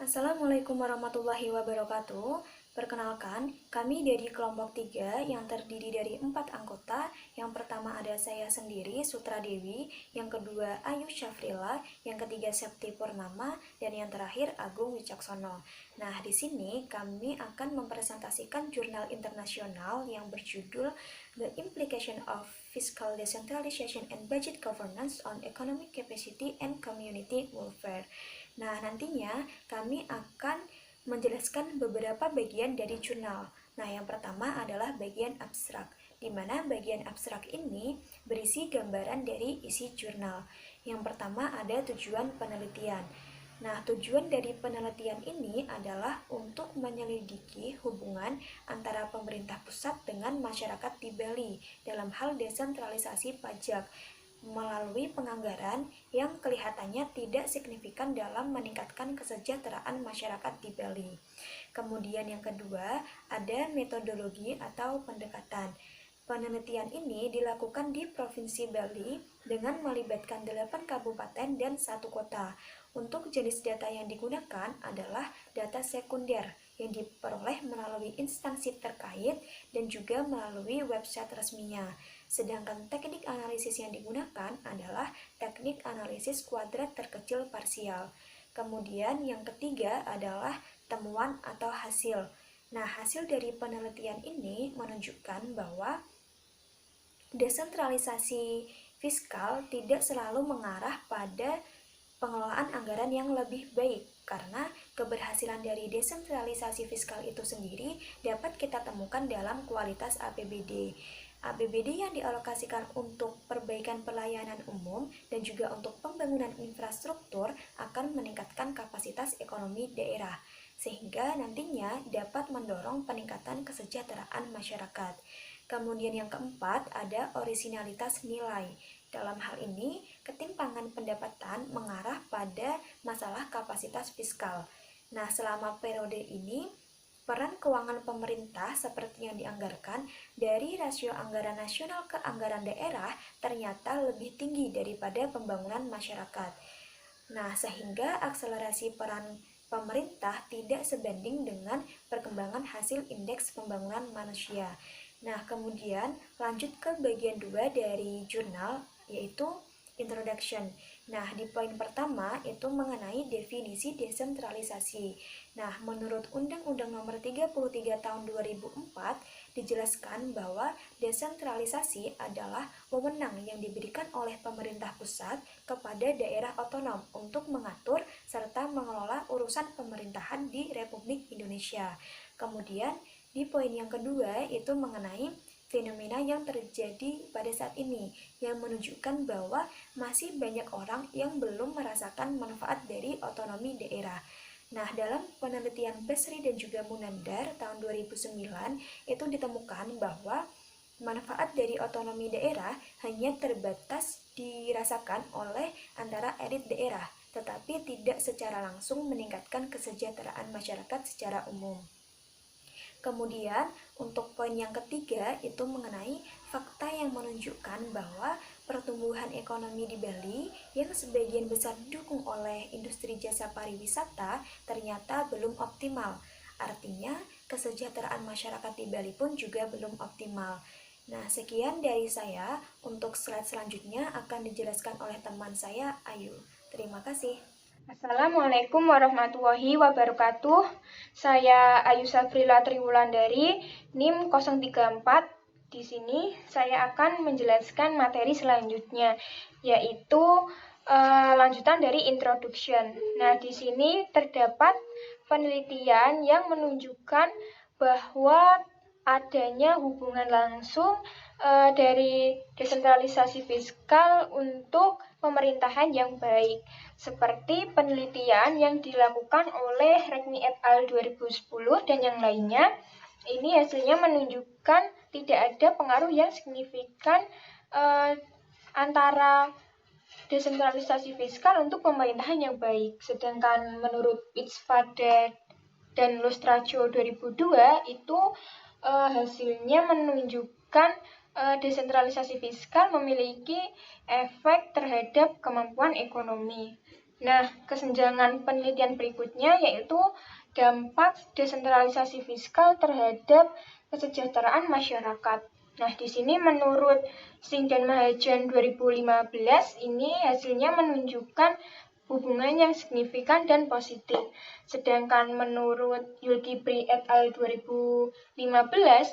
Assalamualaikum warahmatullahi wabarakatuh. Perkenalkan, kami dari kelompok 3 yang terdiri dari 4 anggota. Yang pertama ada saya sendiri, Sutra Dewi, yang kedua Ayu Syafrila, yang ketiga Septi Purnama, dan yang terakhir Agung Wicaksono. Nah, di sini kami akan mempresentasikan jurnal internasional yang berjudul The Implication of Fiscal Decentralization and Budget Governance on Economic Capacity and Community Welfare. Nah, nantinya kami akan menjelaskan beberapa bagian dari jurnal. Nah, yang pertama adalah bagian abstrak, di mana bagian abstrak ini berisi gambaran dari isi jurnal. Yang pertama ada tujuan penelitian. Nah, tujuan dari penelitian ini adalah untuk menyelidiki hubungan antara pemerintah pusat dengan masyarakat di Bali dalam hal desentralisasi pajak melalui penganggaran yang kelihatannya tidak signifikan dalam meningkatkan kesejahteraan masyarakat di Bali. Kemudian yang kedua, ada metodologi atau pendekatan. Penelitian ini dilakukan di Provinsi Bali dengan melibatkan 8 kabupaten dan 1 kota. Untuk jenis data yang digunakan adalah data sekunder yang diperoleh melalui instansi terkait dan juga melalui website resminya. Sedangkan teknik analisis yang digunakan adalah teknik analisis kuadrat terkecil parsial. Kemudian yang ketiga adalah temuan atau hasil. Nah, hasil dari penelitian ini menunjukkan bahwa desentralisasi fiskal tidak selalu mengarah pada pengelolaan anggaran yang lebih baik, karena keberhasilan dari desentralisasi fiskal itu sendiri dapat kita temukan dalam kualitas APBD. APBD yang dialokasikan untuk perbaikan pelayanan umum dan juga untuk pembangunan infrastruktur akan meningkatkan kapasitas ekonomi daerah, sehingga nantinya dapat mendorong peningkatan kesejahteraan masyarakat. Kemudian yang keempat ada orisinalitas nilai. Dalam hal ini, ketimpangan pendapatan mengarah pada masalah kapasitas fiskal. Nah, selama periode ini, peran keuangan pemerintah seperti yang dianggarkan dari rasio anggaran nasional ke anggaran daerah ternyata lebih tinggi daripada pembangunan masyarakat. Nah, sehingga akselerasi peran pemerintah tidak sebanding dengan perkembangan hasil indeks pembangunan manusia. Nah, kemudian lanjut ke bagian 2 dari jurnal, yaitu introduction. Nah, di poin pertama itu mengenai definisi desentralisasi. Nah, menurut Undang-Undang Nomor 33 Tahun 2004 dijelaskan bahwa desentralisasi adalah wewenang yang diberikan oleh pemerintah pusat kepada daerah otonom untuk mengatur serta mengelola urusan pemerintahan di Republik Indonesia. Kemudian di poin yang kedua itu mengenai fenomena yang terjadi pada saat ini yang menunjukkan bahwa masih banyak orang yang belum merasakan manfaat dari otonomi daerah. Nah, dalam penelitian Besri dan juga Munandar tahun 2009 itu ditemukan bahwa manfaat dari otonomi daerah hanya terbatas dirasakan oleh antara elit daerah, tetapi tidak secara langsung meningkatkan kesejahteraan masyarakat secara umum. Kemudian, untuk poin yang ketiga itu mengenai fakta yang menunjukkan bahwa pertumbuhan ekonomi di Bali yang sebagian besar didukung oleh industri jasa pariwisata ternyata belum optimal. Artinya, kesejahteraan masyarakat di Bali pun juga belum optimal. Nah, sekian dari saya. Untuk slide selanjutnya akan dijelaskan oleh teman saya, Ayu. Terima kasih. Assalamualaikum warahmatullahi wabarakatuh. Saya Ayu Safrila Triwulandari, NIM 034. Di sini saya akan menjelaskan materi selanjutnya, yaitu lanjutan dari introduction. Nah, di sini terdapat penelitian yang menunjukkan bahwa adanya hubungan langsung dari desentralisasi fiskal untuk pemerintahan yang baik, seperti penelitian yang dilakukan oleh Regni et al. 2010 dan yang lainnya. Ini hasilnya menunjukkan tidak ada pengaruh yang signifikan antara desentralisasi fiskal untuk pemerintahan yang baik. Sedangkan menurut Pitsvade dan Lustraco 2002 itu hasilnya menunjukkan desentralisasi fiskal memiliki efek terhadap kemampuan ekonomi. Nah, kesenjangan penelitian berikutnya yaitu dampak desentralisasi fiskal terhadap kesejahteraan masyarakat. Nah, di sini menurut Singh dan Mahajan 2015 ini hasilnya menunjukkan hubungan yang signifikan dan positif. Sedangkan menurut Yulkipri et al. 2015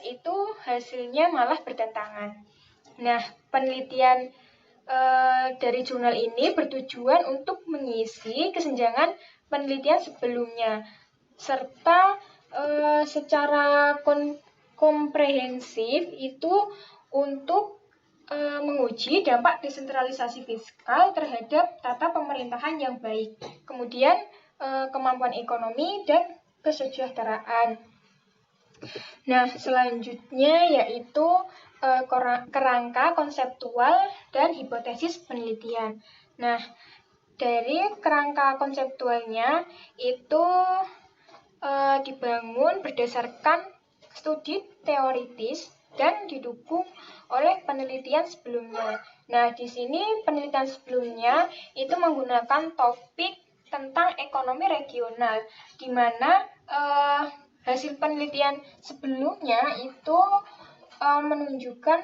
itu hasilnya malah bertentangan. Nah, penelitian dari jurnal ini bertujuan untuk mengisi kesenjangan penelitian sebelumnya, serta secara komprehensif itu untuk menguji dampak desentralisasi fiskal terhadap tata pemerintahan yang baik, kemudian kemampuan ekonomi dan kesejahteraan. Nah, selanjutnya yaitu kerangka konseptual dan hipotesis penelitian. Nah, dari kerangka konseptualnya itu dibangun berdasarkan studi teoritis dan didukung oleh penelitian sebelumnya. Nah, di sini penelitian sebelumnya itu menggunakan topik tentang ekonomi regional, di mana hasil penelitian sebelumnya itu menunjukkan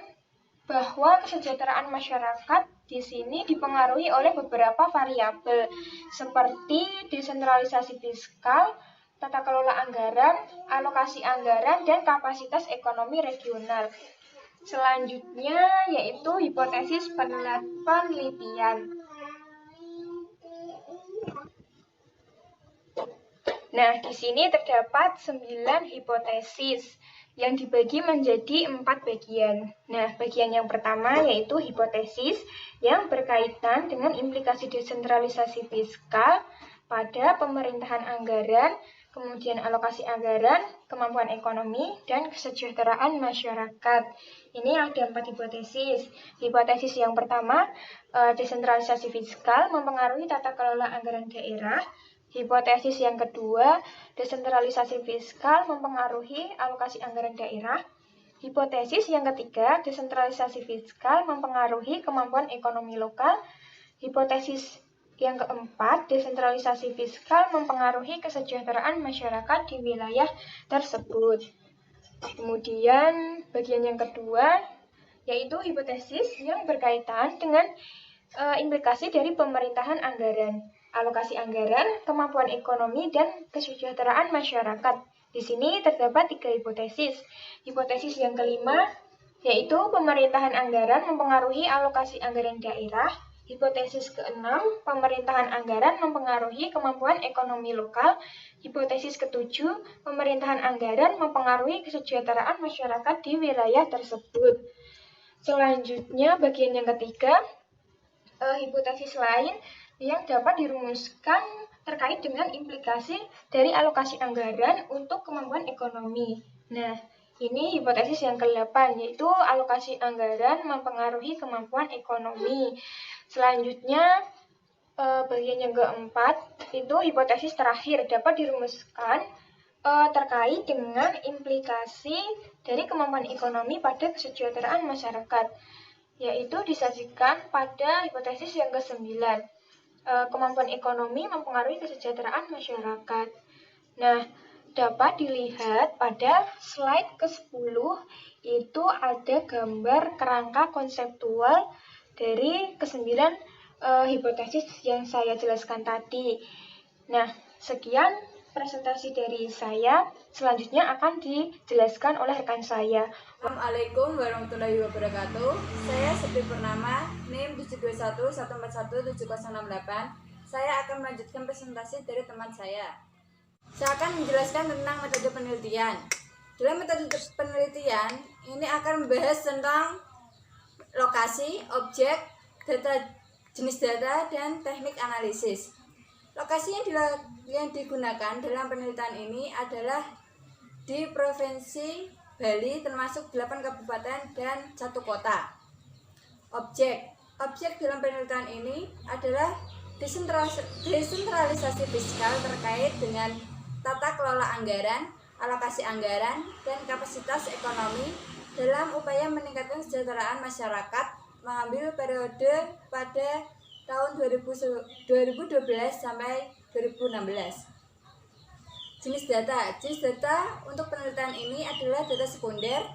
bahwa kesejahteraan masyarakat di sini dipengaruhi oleh beberapa variabel seperti desentralisasi fiskal, tata kelola anggaran, alokasi anggaran, dan kapasitas ekonomi regional. Selanjutnya yaitu hipotesis penelitian. Nah, di sini terdapat 9 hipotesis yang dibagi menjadi 4 bagian. Nah, bagian yang pertama yaitu hipotesis yang berkaitan dengan implikasi desentralisasi fiskal pada pemerintahan anggaran, kemudian alokasi anggaran, kemampuan ekonomi, dan kesejahteraan masyarakat. Ini ada 4 hipotesis. Hipotesis yang pertama, desentralisasi fiskal mempengaruhi tata kelola anggaran daerah. Hipotesis yang kedua, desentralisasi fiskal mempengaruhi alokasi anggaran daerah. Hipotesis yang ketiga, desentralisasi fiskal mempengaruhi kemampuan ekonomi lokal. Hipotesis yang keempat, desentralisasi fiskal mempengaruhi kesejahteraan masyarakat di wilayah tersebut. Kemudian bagian yang kedua, yaitu hipotesis yang berkaitan dengan implikasi dari pemerintahan anggaran, alokasi anggaran, kemampuan ekonomi, dan kesejahteraan masyarakat. Di sini terdapat 3 hipotesis. Hipotesis yang kelima, yaitu pemerintahan anggaran mempengaruhi alokasi anggaran daerah. Hipotesis keenam, pemerintahan anggaran mempengaruhi kemampuan ekonomi lokal. Hipotesis ketujuh, pemerintahan anggaran mempengaruhi kesejahteraan masyarakat di wilayah tersebut. Selanjutnya, bagian yang ketiga, hipotesis lain yang dapat dirumuskan terkait dengan implikasi dari alokasi anggaran untuk kemampuan ekonomi. Nah, ini hipotesis yang ke-8, yaitu alokasi anggaran mempengaruhi kemampuan ekonomi. Selanjutnya, bagian yang keempat, itu hipotesis terakhir dapat dirumuskan terkait dengan implikasi dari kemampuan ekonomi pada kesejahteraan masyarakat, yaitu disajikan pada hipotesis yang ke-9. Kemampuan ekonomi mempengaruhi kesejahteraan masyarakat. Nah, dapat dilihat pada slide ke-10, itu ada gambar kerangka konseptual dari ke-9 hipotesis yang saya jelaskan tadi. Nah, sekian presentasi dari saya. Selanjutnya akan dijelaskan oleh rekan saya. Assalamualaikum warahmatullahi wabarakatuh. Saya Septi Purnama, NIM 72114170668. Saya akan melanjutkan presentasi dari teman saya. Saya akan menjelaskan tentang metode penelitian. Dalam metode penelitian, ini akan membahas tentang lokasi, objek, data, jenis data, dan teknik analisis. Lokasi yang digunakan dalam penelitian ini adalah di Provinsi Bali, termasuk 8 kabupaten dan 1 kota. Objek dalam penelitian ini adalah desentralisasi fiskal terkait dengan tata kelola anggaran, alokasi anggaran, dan kapasitas ekonomi dalam upaya meningkatkan kesejahteraan masyarakat, mengambil periode pada tahun 2012 sampai 2016. Jenis data untuk penelitian ini adalah data sekunder,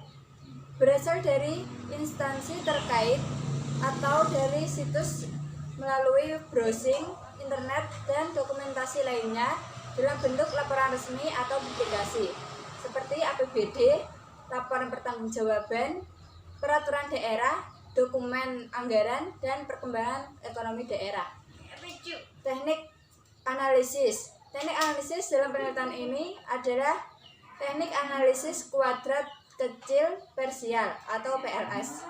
berasal dari instansi terkait atau dari situs melalui browsing internet dan dokumentasi lainnya dalam bentuk laporan resmi atau publikasi seperti APBD, laporan pertanggungjawaban, peraturan daerah, dokumen anggaran, dan perkembangan ekonomi daerah. Teknik analisis dalam penelitian ini adalah teknik analisis kuadrat kecil parsial atau PLS.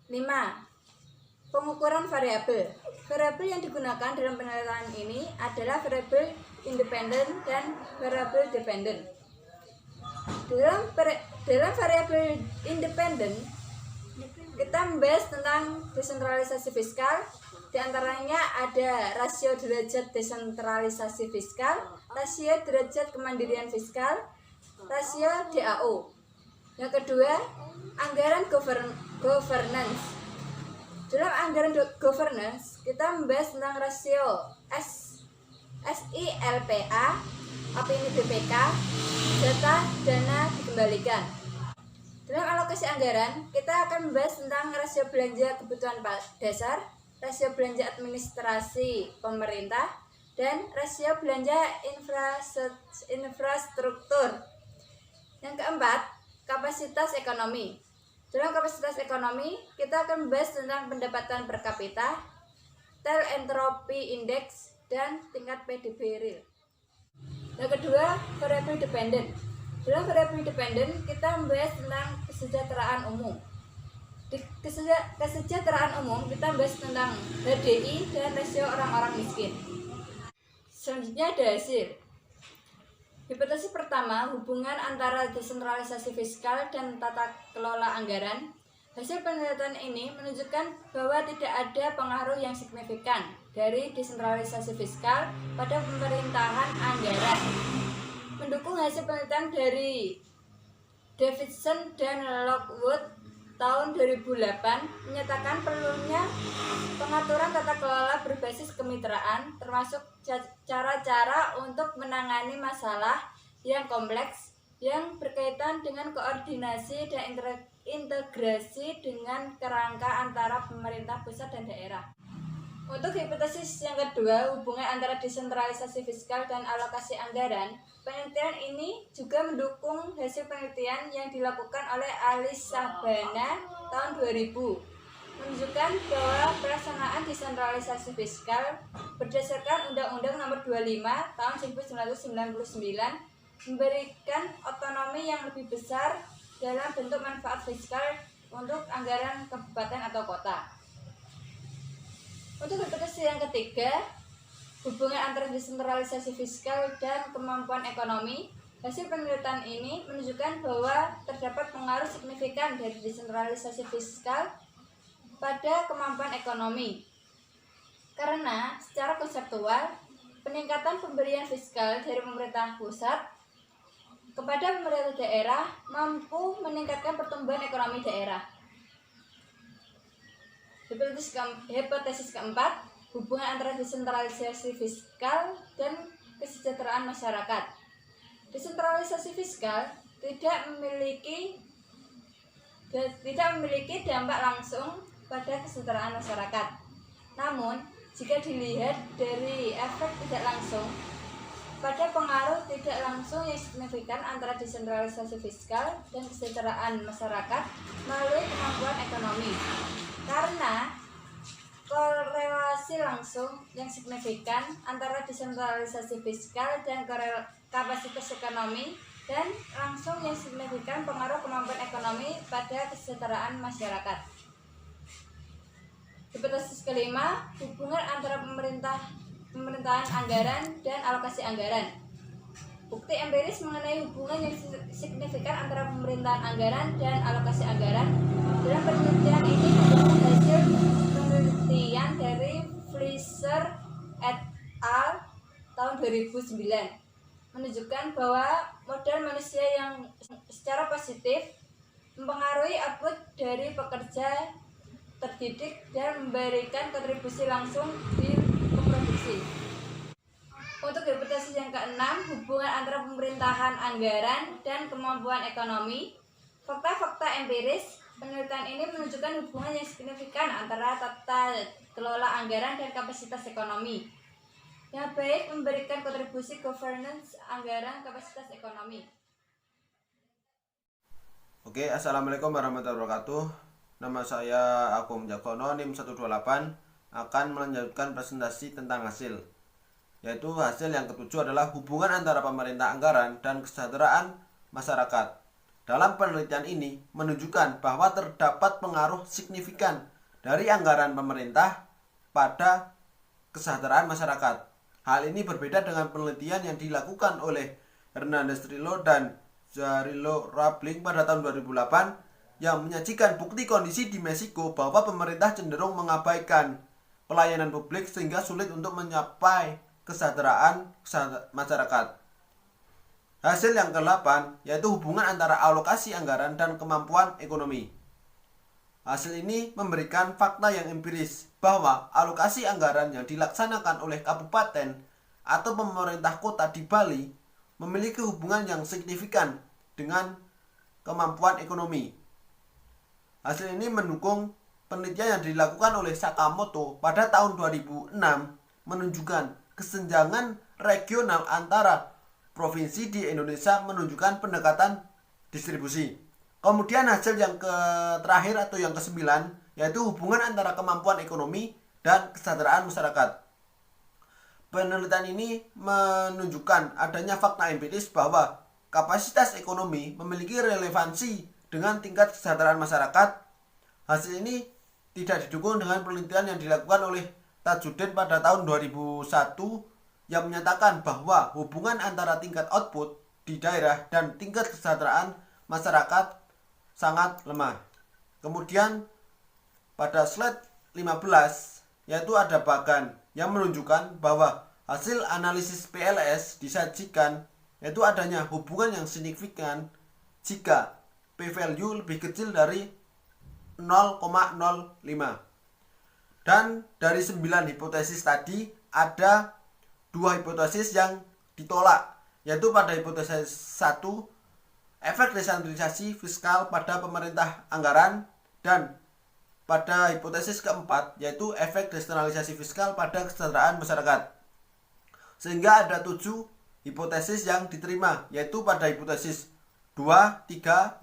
5. Pengukuran variabel. Variabel yang digunakan dalam penelitian ini adalah variabel independen dan variabel dependen. Dalam variabel independen, kita membahas tentang desentralisasi fiskal. Di antaranya ada rasio derajat desentralisasi fiskal, rasio derajat kemandirian fiskal, rasio DAO. Yang kedua, anggaran governance. Dalam anggaran governance, kita membahas tentang rasio SILPA, opini BPK, data dana dikembalikan. Dalam alokasi anggaran, kita akan membahas tentang rasio belanja kebutuhan dasar, rasio belanja administrasi pemerintah, dan rasio belanja infrastruktur. Yang keempat, kapasitas ekonomi. Dalam kapasitas ekonomi, kita akan membahas tentang pendapatan per kapita, tel entropy index, dan tingkat PDB real. Yang kedua, variabel dependen. Dalam variabel dependen, kita membahas tentang kesejahteraan umum. Di kesejahteraan umum, kita membahas tentang HDI dan rasio orang-orang miskin. Selanjutnya ada hasil. Hipotesis pertama, hubungan antara desentralisasi fiskal dan tata kelola anggaran. Hasil penelitian ini menunjukkan bahwa tidak ada pengaruh yang signifikan dari desentralisasi fiskal pada pemerintahan anggaran. Mendukung hasil penelitian dari Davidson dan Lockwood tahun 2008 menyatakan perlunya pengaturan tata kelola berbasis kemitraan, termasuk cara-cara untuk menangani masalah yang kompleks yang berkaitan dengan koordinasi dan integrasi dengan kerangka antara pemerintah pusat dan daerah. Untuk hipotesis yang kedua, hubungan antara desentralisasi fiskal dan alokasi anggaran, penelitian ini juga mendukung hasil penelitian yang dilakukan oleh Alice Sabana tahun 2000, menunjukkan bahwa pelaksanaan desentralisasi fiskal berdasarkan Undang-Undang Nomor 25 tahun 1999 memberikan otonomi yang lebih besar dalam bentuk manfaat fiskal untuk anggaran kabupaten atau kota. Untuk hipotesis yang ketiga, hubungan antara desentralisasi fiskal dan kemampuan ekonomi, hasil penelitian ini menunjukkan bahwa terdapat pengaruh signifikan dari desentralisasi fiskal pada kemampuan ekonomi. Karena secara konseptual, peningkatan pemberian fiskal dari pemerintah pusat kepada pemerintah daerah mampu meningkatkan pertumbuhan ekonomi daerah. Hipotesis keempat, hubungan antara desentralisasi fiskal dan kesejahteraan masyarakat. Desentralisasi fiskal tidak memiliki dampak langsung pada kesejahteraan masyarakat. Namun, jika dilihat dari efek tidak langsung, pada pengaruh tidak langsung yang signifikan antara desentralisasi fiskal dan kesejahteraan masyarakat melalui kemampuan ekonomi. Karena korelasi langsung yang signifikan antara desentralisasi fiskal dan kapasitas ekonomi dan langsung yang signifikan pengaruh kemampuan ekonomi pada kesejahteraan masyarakat. Hipotesis kelima, hubungan antara pemerintahan anggaran dan alokasi anggaran. Bukti empiris mengenai hubungan yang signifikan antara pemerintahan anggaran dan alokasi anggaran. Dalam penelitian ini mendukung hasil penelitian dari Fleischer et al. Tahun 2009 menunjukkan bahwa modal manusia yang secara positif mempengaruhi output dari pekerja terdidik dan memberikan kontribusi langsung di produksi. Untuk hipotesis yang keenam, hubungan antara pemerintahan anggaran dan kemampuan ekonomi. Fakta-fakta empiris penelitian ini menunjukkan hubungan yang signifikan antara tata kelola anggaran dan kapasitas ekonomi. Yang baik memberikan kontribusi governance anggaran kapasitas ekonomi. Oke, assalamualaikum warahmatullahi wabarakatuh. Nama saya Agung Jagono, NIM 128, akan melanjutkan presentasi tentang hasil. Yaitu hasil yang ketujuh adalah hubungan antara pemerintah anggaran dan kesejahteraan masyarakat. Dalam penelitian ini menunjukkan bahwa terdapat pengaruh signifikan dari anggaran pemerintah pada kesejahteraan masyarakat. Hal ini berbeda dengan penelitian yang dilakukan oleh Hernandez Trillo dan Jarillo Roebling pada tahun 2008 yang menyajikan bukti kondisi di Meksiko bahwa pemerintah cenderung mengabaikan pelayanan publik sehingga sulit untuk mencapai kesejahteraan masyarakat. Hasil yang ke-8 yaitu hubungan antara alokasi anggaran dan kemampuan ekonomi. Hasil ini memberikan fakta yang empiris bahwa alokasi anggaran yang dilaksanakan oleh kabupaten atau pemerintah kota di Bali memiliki hubungan yang signifikan dengan kemampuan ekonomi. Hasil ini mendukung penelitian yang dilakukan oleh Sakamoto pada tahun 2006 menunjukkan kesenjangan regional antara provinsi di Indonesia menunjukkan pendekatan distribusi. Kemudian hasil yang terakhir atau yang ke-9 yaitu hubungan antara kemampuan ekonomi dan kesejahteraan masyarakat. Penelitian ini menunjukkan adanya fakta empiris bahwa kapasitas ekonomi memiliki relevansi dengan tingkat kesejahteraan masyarakat. Hasil ini tidak didukung dengan penelitian yang dilakukan oleh Tajuddin pada tahun 2001 yang menyatakan bahwa hubungan antara tingkat output di daerah dan tingkat kesejahteraan masyarakat sangat lemah. Kemudian pada slide 15 yaitu ada bagan yang menunjukkan bahwa hasil analisis PLS disajikan yaitu adanya hubungan yang signifikan jika p-value lebih kecil dari 0,05. Dan dari 9 hipotesis tadi ada 2 hipotesis yang ditolak, yaitu pada hipotesis 1 efek desentralisasi fiskal pada pemerintah anggaran, dan pada hipotesis keempat yaitu efek desentralisasi fiskal pada kesejahteraan masyarakat. Sehingga ada 7 hipotesis yang diterima, yaitu pada hipotesis 2, 3, 5,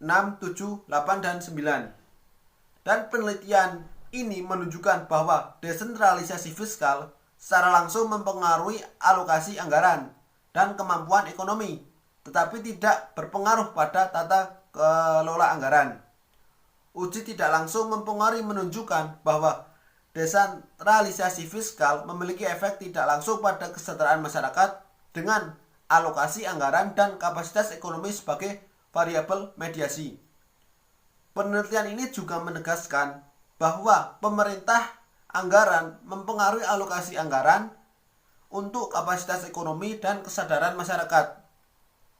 6, 7, 8, dan 9. Dan penelitian ini menunjukkan bahwa desentralisasi fiskal secara langsung mempengaruhi alokasi anggaran dan kemampuan ekonomi, tetapi tidak berpengaruh pada tata kelola anggaran. Uji tidak langsung mempengaruhi menunjukkan bahwa desentralisasi fiskal memiliki efek tidak langsung pada kesejahteraan masyarakat dengan alokasi anggaran dan kapasitas ekonomi sebagai variabel mediasi. Penelitian ini juga menegaskan bahwa pemerintah anggaran mempengaruhi alokasi anggaran untuk kapasitas ekonomi dan kesadaran masyarakat.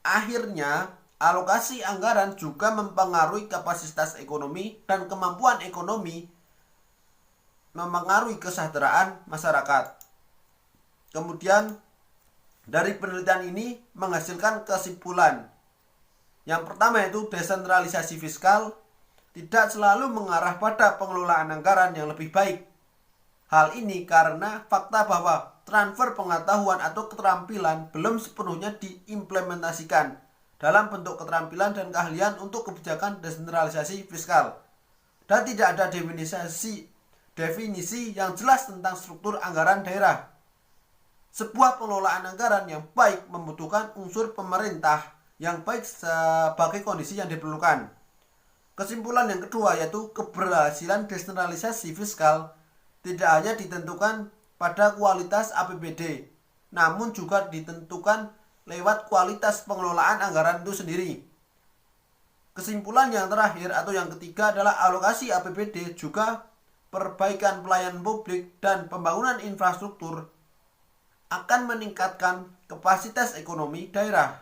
Akhirnya, alokasi anggaran juga mempengaruhi kapasitas ekonomi dan kemampuan ekonomi mempengaruhi kesejahteraan masyarakat. Kemudian, dari penelitian ini menghasilkan kesimpulan. Yang pertama yaitu desentralisasi fiskal tidak selalu mengarah pada pengelolaan anggaran yang lebih baik. Hal ini karena fakta bahwa transfer pengetahuan atau keterampilan belum sepenuhnya diimplementasikan dalam bentuk keterampilan dan keahlian untuk kebijakan desentralisasi fiskal. Dan tidak ada definisi yang jelas tentang struktur anggaran daerah. Sebuah pengelolaan anggaran yang baik membutuhkan unsur pemerintah yang baik sebagai kondisi yang diperlukan. Kesimpulan yang kedua yaitu keberhasilan desentralisasi fiskal tidak hanya ditentukan pada kualitas APBD, namun juga ditentukan lewat kualitas pengelolaan anggaran itu sendiri. Kesimpulan yang terakhir atau yang ketiga adalah alokasi APBD juga perbaikan pelayanan publik dan pembangunan infrastruktur akan meningkatkan kapasitas ekonomi daerah.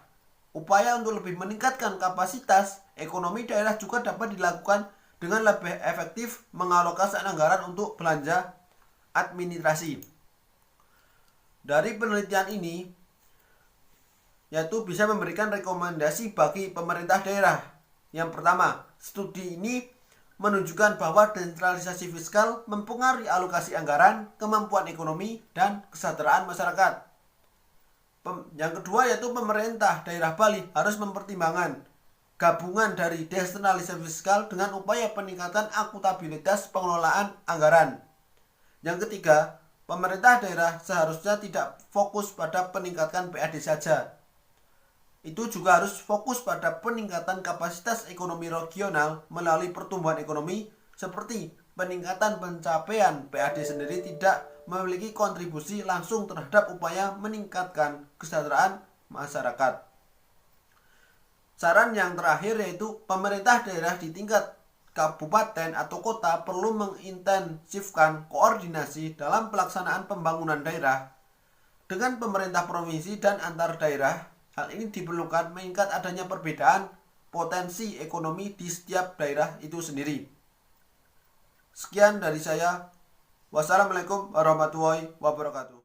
upaya untuk lebih meningkatkan kapasitas ekonomi daerah juga dapat dilakukan dengan lebih efektif mengalokasikan anggaran untuk belanja administrasi. Dari penelitian ini, yaitu bisa memberikan rekomendasi bagi pemerintah daerah. Yang pertama, studi ini menunjukkan bahwa desentralisasi fiskal mempengaruhi alokasi anggaran, kemampuan ekonomi, dan kesejahteraan masyarakat. Yang kedua yaitu pemerintah daerah Bali harus mempertimbangkan gabungan dari desentralisasi fiskal dengan upaya peningkatan akuntabilitas pengelolaan anggaran. Yang ketiga, pemerintah daerah seharusnya tidak fokus pada peningkatan PAD saja. Itu juga harus fokus pada peningkatan kapasitas ekonomi regional melalui pertumbuhan ekonomi seperti peningkatan pencapaian PAD sendiri tidak memiliki kontribusi langsung terhadap upaya meningkatkan kesejahteraan masyarakat. Saran yang terakhir yaitu pemerintah daerah di tingkat kabupaten atau kota perlu mengintensifkan koordinasi dalam pelaksanaan pembangunan daerah dengan pemerintah provinsi dan antar daerah. Hal ini diperlukan mengingat adanya perbedaan potensi ekonomi di setiap daerah itu sendiri. Sekian dari saya. Wassalamualaikum warahmatullahi wabarakatuh.